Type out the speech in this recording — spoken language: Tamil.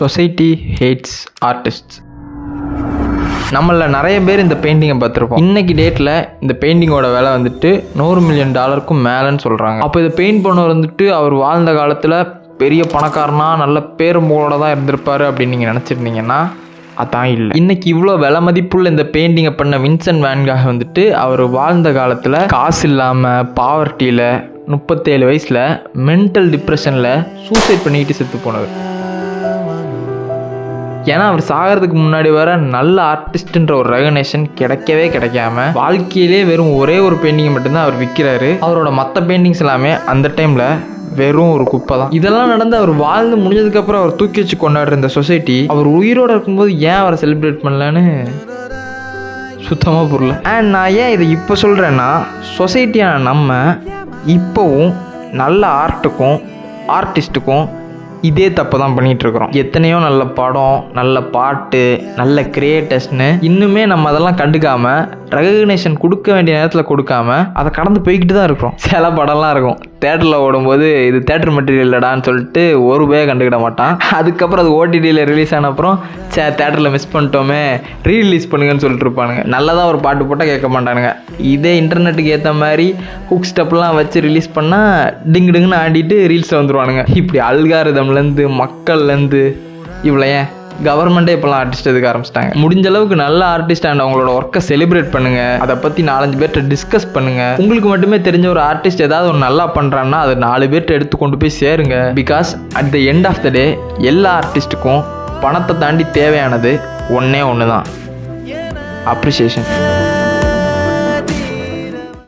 Society hats artists. நம்மள நிறைய பேர் இந்த பெயிண்டிங்கை பார்த்துருப்போம். இன்னைக்கு டேட்டில் இந்த பெயிண்டிங்கோட விலை வந்துட்டு $100 மில்லியன் மேலேன்னு சொல்கிறாங்க. அப்போ இதை பெயிண்ட் பண்ணவர் வந்துட்டு அவர் வாழ்ந்த காலத்தில் பெரிய பணக்காரனா நல்ல பேரும்போட தான் இருந்திருப்பாரு அப்படின்னு நீங்கள் நினச்சிருந்தீங்கன்னா அதான் இல்லை. இன்னைக்கு இவ்வளோ விலை மதிப்புள்ள இந்த பெயிண்டிங்கை பண்ண வின்சென்ட் வேன் காக் வந்துட்டு அவர் வாழ்ந்த காலத்தில் காசு இல்லாமல் பாவர்ட்டியில் 37 வயசில் மென்டல் டிப்ரெஷனில் சூசைட் பண்ணிக்கிட்டு செத்து போனவர். ஏன்னா அவர் சாகிறதுக்கு முன்னாடி வர நல்ல ஆர்டிஸ்ட்ன்ற ஒரு ரெகக்னேஷன் கிடைக்காம வாழ்க்கையிலே வெறும் ஒரே ஒரு பெயிண்டிங்கை மட்டும்தான் அவர் விற்கிறாரு. அவரோட மற்ற பெயிண்டிங்ஸ் எல்லாமே அந்த டைமில் வெறும் ஒரு குப்பை தான். இதெல்லாம் நடந்து அவர் வாழ்ந்து முடிஞ்சதுக்கப்புறம் அவர் தூக்கி வச்சு கொண்டாடுற இந்த சொசைட்டி அவர் உயிரோடு இருக்கும்போது ஏன் அவரை செலிப்ரேட் பண்ணலன்னு சுத்தமாக புரியல. அண்ட் நான் ஏன் இதை இப்போ சொல்கிறேன்னா, சொசைட்டியான நம்ம இப்போவும் நல்ல ஆர்ட்டுக்கும் ஆர்டிஸ்ட்டுக்கும் இதே தப்பு தான் பண்ணிகிட்ருக்குறோம். எத்தனையோ நல்ல படம், நல்ல பாட்டு, நல்ல கிரியேட்டர்ஸ்னு இன்னுமே நம்ம அதெல்லாம் கண்டுக்காமல் ரெகக்னேஷன் கொடுக்க வேண்டிய நேரத்தில் கொடுக்காம அதை கடந்து போய்கிட்டு தான் இருக்கிறோம். சில படம்லாம் இருக்கும் தேட்டரில் ஓடும்போது இது தேட்டர் மெட்டீரியல் இல்லைடான்னு சொல்லிட்டு ஒரு பேயை கண்டுக்கிட மாட்டான். அதுக்கப்புறம் அது ஓடிடியில் ரிலீஸ் ஆன அப்புறம் தேட்டரில் மிஸ் பண்ணிட்டோமே ரீரிலீஸ் பண்ணுங்கன்னு சொல்லிட்டு இருப்பானுங்க. நல்லதாக ஒரு பாட்டு போட்டால் கேட்க மாட்டானுங்க. இதே இன்டர்நெட்டுக்கு ஏற்ற மாதிரி ஹுக் ஸ்டெப்லாம் வச்சு ரிலீஸ் பண்ணால் டிங்கு டிங்குன்னு ஆடிட்டு ரீல்ஸில் வந்துடுவானுங்க. இப்படி அல்காரிதம்லேருந்து மக்கள்லேருந்து இவ்வளோ ஏன் கவர்மெண்ட்டே இப்போலாம் ஆர்டிஸ்ட் எதுக்க ஆரம்பிச்சிட்டாங்க. முடிஞ்ச அளவுக்கு நல்ல ஆர்டிஸ்ட் அண்ட் அவங்களோட ஒர்க்கை செலிப்ரேட் பண்ணுங்கள். அதை பற்றி 4-5 பேர்கிட்ட டிஸ்கஸ் பண்ணுங்கள். உங்களுக்கு மட்டுமே தெரிஞ்ச ஒரு ஆர்டிஸ்ட் ஏதாவது ஒரு நல்லா பண்ணுறான்னா அதை 4 பேர்கிட்ட எடுத்து கொண்டு போய் சேருங்க. Because at the end of the day எல்லா ஆர்டிஸ்ட்டுக்கும் பணத்தை தாண்டி தேவையானது ஒன்று தான், அப்ரிசியேஷன்.